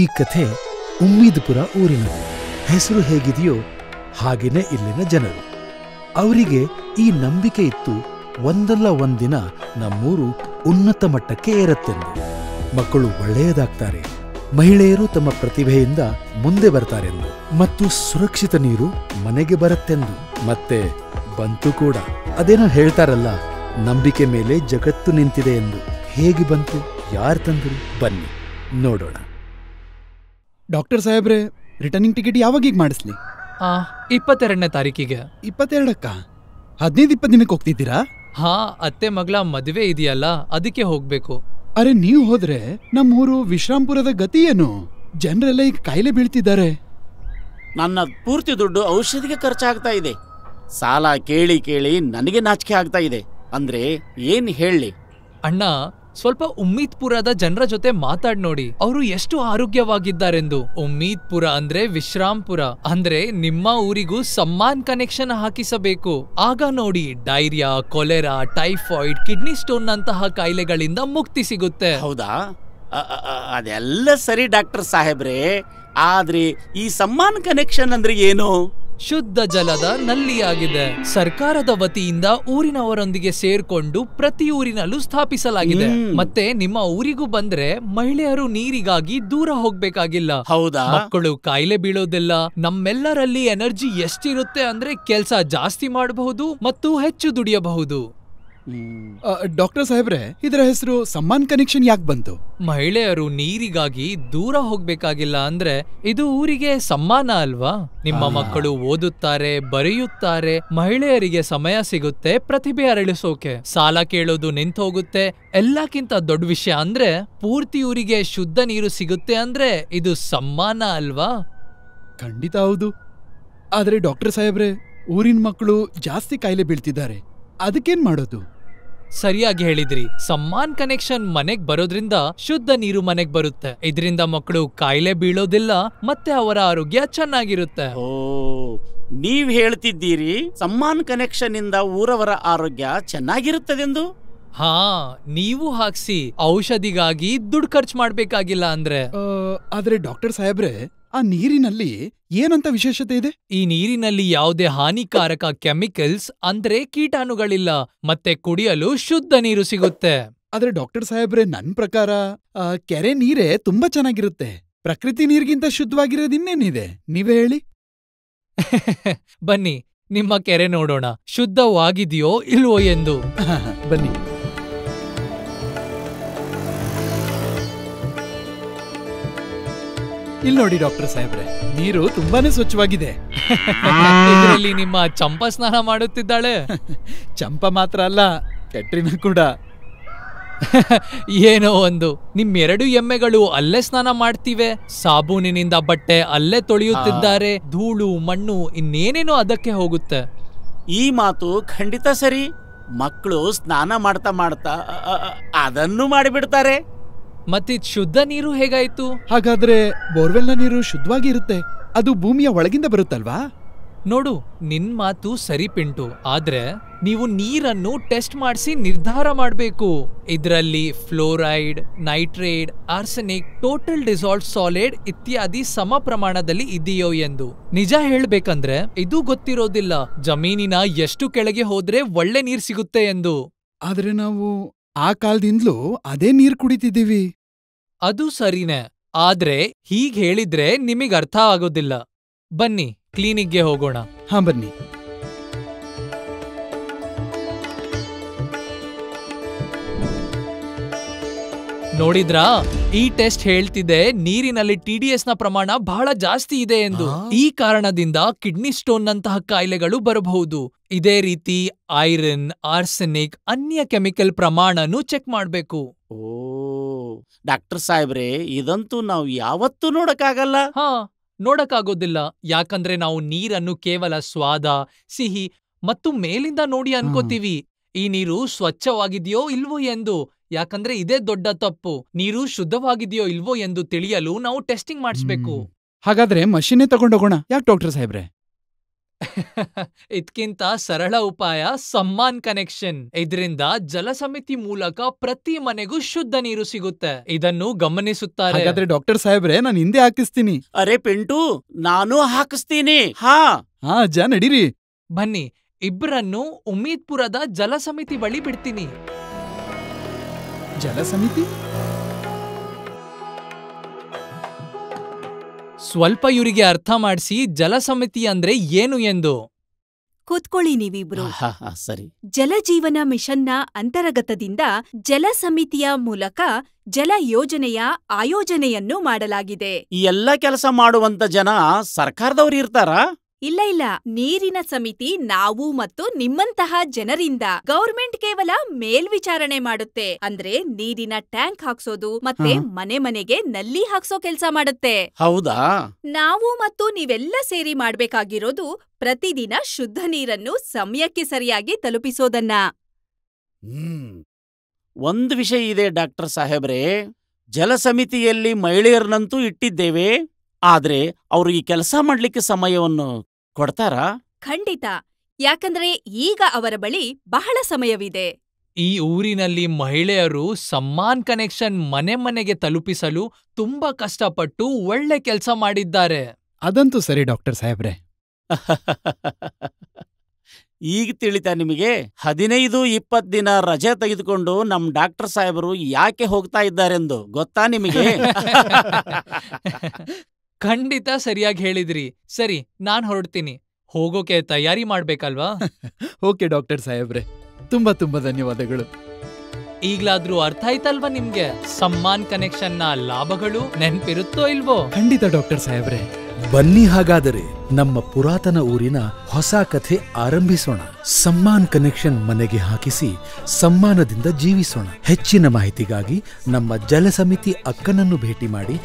ಈ ಕಥೆ ಉಮ್ಮೀದ್ಪುರ ಊರಿನದು. ಹೆಸರು ಹೇಗಿದೆಯೋ ಹಾಗೇನೆ ಇಲ್ಲಿನ ಜನರು. ಅವರಿಗೆ ಈ ನಂಬಿಕೆ ಇತ್ತು, ಒಂದಲ್ಲ ಒಂದಿನ ನಮ್ಮೂರು ಉನ್ನತ ಮಟ್ಟಕ್ಕೆ ಏರತ್ತೆಂದು. ಮಕ್ಕಳು ಒಳ್ಳೆಯದಾಗ್ತಾರೆ, ಮಹಿಳೆಯರು ತಮ್ಮ ಪ್ರತಿಭೆಯಿಂದ ಮುಂದೆ ಬರ್ತಾರೆಂದು, ಮತ್ತು ಸುರಕ್ಷಿತ ನೀರು ಮನೆಗೆ ಬರತ್ತೆಂದು. ಮತ್ತೆ ಬಂತು ಕೂಡ. ಅದೇನೋ ಹೇಳ್ತಾರಲ್ಲ, ನಂಬಿಕೆ ಮೇಲೆ ಜಗತ್ತು ನಿಂತಿದೆ ಎಂದು. ಹೇಗೆ ಬಂತು, ಯಾರು ತಂದರು? ಬನ್ನಿ ನೋಡೋಣ. ಡಾಕ್ಟರ್ ಸಾಹೇಬ್ರೆ, ರಿಟರ್ನಿಂಗ್ ಟಿಕೆಟ್ ಯಾವಾಗೀಗ ಮಾಡಿಸ್ಲಿ? 22ನೇ ತಾರೀಕಿಗೆ. 22ಕ್ಕ? 15-20 ದಿನಕ್ಕೆ ಹೋಗ್ತಿದ್ದೀರಾ? ಹಾ, ಅತ್ತೆ ಮಗಳ ಮದುವೆ ಇದೆಯಲ್ಲ, ಅದಕ್ಕೆ ಹೋಗ್ಬೇಕು. ಅರೆ, ನೀವು ಹೋದ್ರೆ ನಮ್ಮೂರು ವಿಶ್ರಾಂಪುರದ ಗತಿ ಏನು? ಜನರೆಲ್ಲ ಈಗ ಕಾಯಿಲೆ ಬೀಳ್ತಿದ್ದಾರೆ. ನನ್ನ ಪೂರ್ತಿ ದುಡ್ಡು ಔಷಧಿಗೆ ಖರ್ಚಾಗ್ತಾ ಇದೆ. ಸಾಲ ಕೇಳಿ ಕೇಳಿ ನನಗೆ ನಾಚಿಕೆ ಆಗ್ತಾ ಇದೆ. ಅಂದ್ರೆ ಏನ್ ಹೇಳಿ ಅಣ್ಣ, ಸ್ವಲ್ಪ ಉಮ್ಮೀದ್ಪುರದ ಜನರ ಜೊತೆ ಮಾತಾಡ್ ನೋಡಿ, ಅವರು ಎಷ್ಟು ಆರೋಗ್ಯವಾಗಿದ್ದಾರೆಂದು. ಉಮ್ಮೀದ್ಪುರ ಅಂದ್ರೆ ವಿಶ್ರಾಂಪುರ ಅಂದ್ರೆ ನಿಮ್ಮ ಊರಿಗೂ ಸಮ್ಮಾನ್ ಕನೆಕ್ಷನ್ ಹಾಕಿಸಬೇಕು. ಆಗ ನೋಡಿ, ಡೈರಿಯಾ, ಕೊಲೆರಾ, ಟೈಫಾಯ್ಡ್, ಕಿಡ್ನಿ ಸ್ಟೋನ್ ನಂತಹ ಕಾಯಿಲೆಗಳಿಂದ ಮುಕ್ತಿ ಸಿಗುತ್ತೆ. ಹೌದಾ? ಅದೆಲ್ಲ ಸರಿ ಡಾಕ್ಟರ್ ಸಾಹೇಬ್ರೆ, ಆದ್ರೆ ಈ ಸಮ್ಮಾನ್ ಕನೆಕ್ಷನ್ ಅಂದ್ರೆ ಏನು? ಶುದ್ಧ ಜಲದ ನಲ್ಲಿಯಾಗಿದೆ. ಸರ್ಕಾರದ ವತಿಯಿಂದ ಊರಿನವರೊಂದಿಗೆ ಸೇರ್ಕೊಂಡು ಪ್ರತಿ ಊರಿನಲ್ಲೂ ಸ್ಥಾಪಿಸಲಾಗಿದೆ. ಮತ್ತೆ ನಿಮ್ಮ ಊರಿಗೂ ಬಂದ್ರೆ ಮಹಿಳೆಯರು ನೀರಿಗಾಗಿ ದೂರ ಹೋಗ್ಬೇಕಾಗಿಲ್ಲ. ಹೌದಾ? ಮಕ್ಕಳು ಕಾಯಿಲೆ ಬೀಳೋದಿಲ್ಲ. ನಮ್ಮೆಲ್ಲರಲ್ಲಿ ಎನರ್ಜಿ ಎಷ್ಟಿರುತ್ತೆ ಅಂದ್ರೆ ಕೆಲ್ಸ ಜಾಸ್ತಿ ಮಾಡಬಹುದು ಮತ್ತು ಹೆಚ್ಚು ದುಡಿಯಬಹುದು. ಡಾಕ್ಟರ್ ಸಾಹೇಬ್ರೆ, ಇದರ ಹೆಸರು ಸಮ್ಮಾನ್ ಕನೆಕ್ಷನ್ ಯಾಕೆ ಬಂತು? ಮಹಿಳೆಯರು ನೀರಿಗಾಗಿ ದೂರ ಹೋಗ್ಬೇಕಾಗಿಲ್ಲ ಅಂದ್ರೆ ಇದು ಊರಿಗೆ ಸಮ್ಮಾನ ಅಲ್ವಾ? ನಿಮ್ಮ ಮಕ್ಕಳು ಓದುತ್ತಾರೆ, ಬರೆಯುತ್ತಾರೆ, ಮಹಿಳೆಯರಿಗೆ ಸಮಯ ಸಿಗುತ್ತೆ ಪ್ರತಿಭೆ ಅರಳಿಸೋಕೆ, ಸಾಲ ಕೇಳೋದು ನಿಂತು ಹೋಗುತ್ತೆ. ಎಲ್ಲಕ್ಕಿಂತ ದೊಡ್ಡ ವಿಷಯ ಅಂದ್ರೆ ಪೂರ್ತಿ ಊರಿಗೆ ಶುದ್ಧ ನೀರು ಸಿಗುತ್ತೆ ಅಂದ್ರೆ ಇದು ಸಮ್ಮಾನ ಅಲ್ವಾ? ಖಂಡಿತ ಹೌದು. ಆದ್ರೆ ಡಾಕ್ಟರ್ ಸಾಹೇಬ್ರೆ, ಊರಿನ ಮಕ್ಕಳು ಜಾಸ್ತಿ ಕಾಯಿಲೆ ಬೀಳ್ತಿದ್ದಾರೆ, ಅದಕ್ಕೇನ್ ಮಾಡೋದು? ಸರಿಯಾಗಿ ಹೇಳಿದ್ರಿ. ಸಮ್ಮಾನ್ ಕನೆಕ್ಷನ್ ಮನೆಗ್ ಬರೋದ್ರಿಂದ ಶುದ್ಧ ನೀರು ಮನೆಗ್ ಬರುತ್ತೆ. ಇದರಿಂದ ಮಕ್ಕಳು ಕಾಯಿಲೆ ಬೀಳೋದಿಲ್ಲ ಮತ್ತೆ ಅವರ ಆರೋಗ್ಯ ಚೆನ್ನಾಗಿರುತ್ತೆ. ಓ, ನೀವ್ ಹೇಳ್ತಿದ್ದೀರಿ ಸಮ್ಮಾನ್ ಕನೆಕ್ಷನ್ ಇಂದ ಊರವರ ಆರೋಗ್ಯ ಚೆನ್ನಾಗಿರುತ್ತದೆಂದು? ಹಾ, ನೀವು ಹಾಕ್ಸಿ. ಔಷಧಿಗಾಗಿ ದುಡ್ಡು ಖರ್ಚು ಮಾಡ್ಬೇಕಾಗಿಲ್ಲ ಅಂದ್ರೆ. ಆದ್ರೆ ಡಾಕ್ಟರ್ ಸಾಹೇಬ್ರೆ, ಆ ನೀರಿನಲ್ಲಿ ಏನಂತ ವಿಶೇಷತೆ ಇದೆ? ಈ ನೀರಿನಲ್ಲಿ ಯಾವುದೇ ಹಾನಿಕಾರಕ ಕೆಮಿಕಲ್ಸ್ ಅಂದ್ರೆ ಕೀಟಾಣುಗಳಿಲ್ಲ, ಮತ್ತೆ ಕುಡಿಯಲು ಶುದ್ಧ ನೀರು ಸಿಗುತ್ತೆ. ಆದ್ರೆ ಡಾಕ್ಟರ್ ಸಾಹೇಬ್ರೆ, ನನ್ ಪ್ರಕಾರ ಕೆರೆ ನೀರೇ ತುಂಬಾ ಚೆನ್ನಾಗಿರುತ್ತೆ. ಪ್ರಕೃತಿ ನೀರಿಗಿಂತ ಶುದ್ಧವಾಗಿರೋದು ಇನ್ನೇನಿದೆ, ನೀವೇ ಹೇಳಿ. ಬನ್ನಿ ನಿಮ್ಮ ಕೆರೆ ನೋಡೋಣ, ಶುದ್ಧವಾಗಿದೆಯೋ ಇಲ್ವೋ ಎಂದು. ಬನ್ನಿ. ಇಲ್ಲಿ ನೋಡಿ ಡಾಕ್ಟರ್ ಸಾಹೇಬ್ರೆ, ನೀರು ತುಂಬಾನೇ ಸ್ವಚ್ಛವಾಗಿದೆ. ಇದರಲ್ಲಿ ನಿಮ್ಮ ಚಂಪಾ ಸ್ನಾನ ಮಾಡುತ್ತಿದ್ದಾಳೆ. ಚಂಪಾ ಮಾತ್ರ ಅಲ್ಲ, ಕೆಟ್ರಿನ ಕೂಡ. ಏನೋ ಒಂದು, ನಿಮ್ಮೆರಡು ಎಮ್ಮೆಗಳು ಅಲ್ಲೇ ಸ್ನಾನ ಮಾಡ್ತಿವೆ. ಸಾಬೂನಿನಿಂದ ಬಟ್ಟೆ ಅಲ್ಲೇ ತೊಳೆಯುತ್ತಿದ್ದಾರೆ. ಧೂಳು, ಮಣ್ಣು, ಇನ್ನೇನೇನೋ ಅದಕ್ಕೆ ಹೋಗುತ್ತೆ. ಈ ಮಾತು ಖಂಡಿತ ಸರಿ. ಮಕ್ಕಳು ಸ್ನಾನ ಮಾಡ್ತಾ ಮಾಡ್ತಾ ಅದನ್ನು ಮಾಡಿಬಿಡ್ತಾರೆ. ಮತ್ತಿದ್ ಶುದ್ಧ ನೀರು ಹೇಗಾಯ್ತು? ಹಾಗಾದ್ರೆ ಬೋರ್ವೆಲ್ನ ನೀರು ಶುದ್ಧವಾಗಿ ಇರುತ್ತೆ, ಅದು ಭೂಮಿಯ ಒಳಗಿಂದ ಬರುತ್ತಲ್ವಾ? ನೋಡು, ನಿನ್ ಮಾತು ಸರಿ ಪಿಂಟು, ಆದ್ರೆ ನೀವು ನೀರನ್ನು ಟೆಸ್ಟ್ ಮಾಡಿಸಿ ನಿರ್ಧಾರ ಮಾಡ್ಬೇಕು. ಇದ್ರಲ್ಲಿ fluoride, nitrate, arsenic, total dissolve solid ಇತ್ಯಾದಿ ಸಮ ಪ್ರಮಾಣದಲ್ಲಿ ಇದೆಯೋ ಎಂದು. ನಿಜ ಹೇಳ್ಬೇಕಂದ್ರೆ ಇದು ಗೊತ್ತಿರೋದಿಲ್ಲ, ಜಮೀನಿನ ಎಷ್ಟು ಕೆಳಗೆ ಹೋದ್ರೆ ಒಳ್ಳೆ ನೀರ್ ಸಿಗುತ್ತೆ ಎಂದು. ಆದ್ರೆ ನಾವು ಆ ಕಾಲದಿಂದಲೂ ಅದೇ ನೀರ್ ಕುಡಿತಿದ್ದೀವಿ. ಅದು ಸರಿನೇ, ಆದ್ರೆ ಹೀಗ್ ಹೇಳಿದ್ರೆ ನಿಮಗ್ ಅರ್ಥ ಆಗೋದಿಲ್ಲ. ಬನ್ನಿ ಕ್ಲಿನಿಕ್ಗೆ ಹೋಗೋಣ. ಹಾ, ಬನ್ನಿ. ನೋಡಿದ್ರಾ, ಈ ಟೆಸ್ಟ್ ಹೇಳ್ತಿದೆ ನೀರಿನಲ್ಲಿ TDS ನ ಪ್ರಮಾಣ ಬಹಳ ಜಾಸ್ತಿ ಇದೆ ಎಂದು. ಈ ಕಾರಣದಿಂದ ಕಿಡ್ನಿ ಸ್ಟೋನ್ ನಂತಹ ಕಾಯಿಲೆಗಳು ಬರಬಹುದು. ಇದೇ ರೀತಿ ಐರನ್, ಆರ್ಸೆನಿಕ್, ಅನ್ಯ ಕೆಮಿಕಲ್ ಪ್ರಮಾಣನೂ ಚೆಕ್ ಮಾಡ್ಬೇಕು. ಓ ಡಾಕ್ಟರ್ ಸಾಹೇಬ್ರೆ, ಇದಂತೂ ನಾವು ಯಾವತ್ತೂ ನೋಡಕ್ಕಾಗಲ್ಲ. ಹಾ, ನೋಡಕ್ಕಾಗೋದಿಲ್ಲ. ಯಾಕಂದ್ರೆ ನಾವು ನೀರನ್ನು ಕೇವಲ ಸ್ವಾದ, ಸಿಹಿ ಮತ್ತು ಮೇಲಿಂದ ನೋಡಿ ಅನ್ಕೋತೀವಿ. ಈ ನೀರು ಸ್ವಚ್ಛವಾಗಿದೆಯೋ ಇಲ್ವೋ ಎಂದು. ಯಾಕಂದ್ರೆ ಇದೇ ದೊಡ್ಡ ತಪ್ಪು. ನೀರು ಶುದ್ಧವಾಗಿದೆಯೋ ಇಲ್ವೋ ಎಂದು ತಿಳಿಯಲು ನಾವು ಟೆಸ್ಟಿಂಗ್ ಮಾಡಿಸ್ಬೇಕು. ಹಾಗಾದ್ರೆ ಮಷೀನೇ ತಗೊಂಡೋಗೋಣ, ಯಾಕೆ ಡಾಕ್ಟರ್ ಸಾಹೇಬ್ರೆ? ಇದ್ಕಿಂತ ಸರಳ ಉಪಾಯ ಸಮ್ಮಾನ್ ಕನೆಕ್ಷನ್. ಇದರಿಂದ ಜಲಸಮಿತಿ ಮೂಲಕ ಪ್ರತಿ ಮನೆಗೂ ಶುದ್ಧ ನೀರು ಸಿಗುತ್ತೆ. ಇದನ್ನು ಗಮನಿಸುತ್ತಾರೆ. ಹಾಗಾದ್ರೆ ಡಾಕ್ಟರ್ ಸಾಹೇಬ್ರೆ ನಾನು ಹಿಂದೆ ಹಾಕಿಸ್ತೀನಿ. ಅರೆ ಪಿಂಟು, ನಾನು ಹಾಕಿಸ್ತೀನಿ. ಹಾ ಅಜ್ಜ ನಡೀರಿ. ಬನ್ನಿ, ಇಬ್ಬರನ್ನು ಉಮ್ಮೀದ್ಪುರದ ಜಲಸಮಿತಿ ಬಳಿ ಬಿಡ್ತೀನಿ. ಜಲಸಮಿತಿ? ಸ್ವಲ್ಪ ಇವರಿಗೆ ಅರ್ಥ ಮಾಡಿಸಿ ಜಲಸಮಿತಿ ಅಂದ್ರೆ ಏನು ಎಂದು. ಕೂತ್ಕೊಳ್ಳಿ ನೀವಿಬ್ರು. ಸರಿ. ಜಲಜೀವನ ಮಿಷನ್ನ ಅಂತರ್ಗತದಿಂದ ಜಲಸಮಿತಿಯ ಮೂಲಕ ಜಲ ಯೋಜನೆಯ ಆಯೋಜನೆಯನ್ನು ಮಾಡಲಾಗಿದೆ. ಈ ಎಲ್ಲ ಕೆಲಸ ಮಾಡುವಂತ ಜನ ಸರ್ಕಾರದವ್ರು ಇರ್ತಾರಾ? ಇಲ್ಲ, ನೀರಿನ ಸಮಿತಿ ನಾವು ಮತ್ತು ನಿಮ್ಮಂತಹ ಜನರಿಂದ. ಗೌರ್ಮೆಂಟ್ ಕೇವಲ ಮೇಲ್ವಿಚಾರಣೆ ಮಾಡುತ್ತೆ. ಅಂದ್ರೆ ನೀರಿನ ಟ್ಯಾಂಕ್ ಹಾಕ್ಸೋದು ಮತ್ತೆ ಮನೆ ಮನೆಗೆ ನಲ್ಲಿ ಹಾಕ್ಸೋ ಕೆಲ್ಸ ಮಾಡುತ್ತೆ. ಹೌದಾ? ನಾವು ಮತ್ತು ನೀವೆಲ್ಲ ಸೇರಿ ಮಾಡ್ಬೇಕಾಗಿರೋದು ಪ್ರತಿದಿನ ಶುದ್ಧ ನೀರನ್ನು ಸಮಯಕ್ಕೆ ಸರಿಯಾಗಿ ತಲುಪಿಸೋದನ್ನ. ಒಂದು ವಿಷಯ ಇದೆ ಡಾಕ್ಟರ್ ಸಾಹೇಬ್ರೆ, ಜಲಸಮಿತಿಯಲ್ಲಿ ಮಹಿಳೆಯರನ್ನಂತೂ ಇಟ್ಟಿದ್ದೇವೆ. ಆದ್ರೆ ಅವ್ರು ಈ ಕೆಲಸ ಮಾಡ್ಲಿಕ್ಕೆ ಸಮಯವನ್ನು ಕೊಡ್ತಾರಾ? ಖಂಡಿತ, ಯಾಕಂದ್ರೆ ಈಗ ಅವರ ಬಳಿ ಬಹಳ ಸಮಯವಿದೆ. ಈ ಊರಿನಲ್ಲಿ ಮಹಿಳೆಯರು ಸಮ್ಮಾನ್ ಕನೆಕ್ಷನ್ ಮನೆ ಮನೆಗೆ ತಲುಪಿಸಲು ತುಂಬಾ ಕಷ್ಟಪಟ್ಟು ಒಳ್ಳೆ ಕೆಲಸ ಮಾಡಿದ್ದಾರೆ. ಅದಂತೂ ಸರಿ ಡಾಕ್ಟರ್ ಸಾಹೇಬ್ರೆ. ಈಗ ತಿಳಿತಾ ನಿಮಗೆ? 15-20 ದಿನ ರಜೆ ತೆಗೆದುಕೊಂಡು ನಮ್ ಡಾಕ್ಟರ್ ಸಾಹೇಬರು ಯಾಕೆ ಹೋಗ್ತಾ ಇದ್ದಾರೆಂದು ಗೊತ್ತಾ ನಿಮಗೆ? ಖಂಡಿತ ಸರಿಯಾಗಿ ಹೇಳಿದ್ರಿ. ಸರಿ, ನಾನ್ ಹೊರಡ್ತೀನಿ. ಹೋಗೋಕೆ ತಯಾರಿ ಮಾಡ್ಬೇಕಲ್ವಾ? ಓಕೆ ಡಾಕ್ಟರ್ ಸಾಹೇಬ್ರೆ, ತುಂಬಾ ಧನ್ಯವಾದಗಳು. ಈಗ್ಲಾದ್ರೂ ಅರ್ಥ ಆಯ್ತಲ್ವಾ ನಿಮ್ಗೆ ಸಮ್ಮಾನ್ ಕನೆಕ್ಷನ್ನ ಲಾಭಗಳು? ನೆನ್ಪಿರುತ್ತೋ ಇಲ್ವೋ? ಖಂಡಿತ ಡಾಕ್ಟರ್ ಸಾಹೇಬ್ರೆ. ಬನ್ನಿ, ಹಾಗಾದರೆ ನಮ್ಮ ಪುರಾತನ ಊರಿನ ಹೊಸ ಕಥೆ ಆರಂಭಿಸೋಣ. ಸಮ್ಮಾನ್ ಕನೆಕ್ಷನ್ ಮನೆಗೆ ಹಾಕಿಸಿ ಸಮ್ಮಾನದಿಂದ ಜೀವಿಸೋಣ. ಹೆಚ್ಚಿನ ಮಾಹಿತಿಗಾಗಿ ನಮ್ಮ ಜಲಸಮಿತಿ ಅಕ್ಕನನ್ನು ಭೇಟಿ ಮಾಡಿ.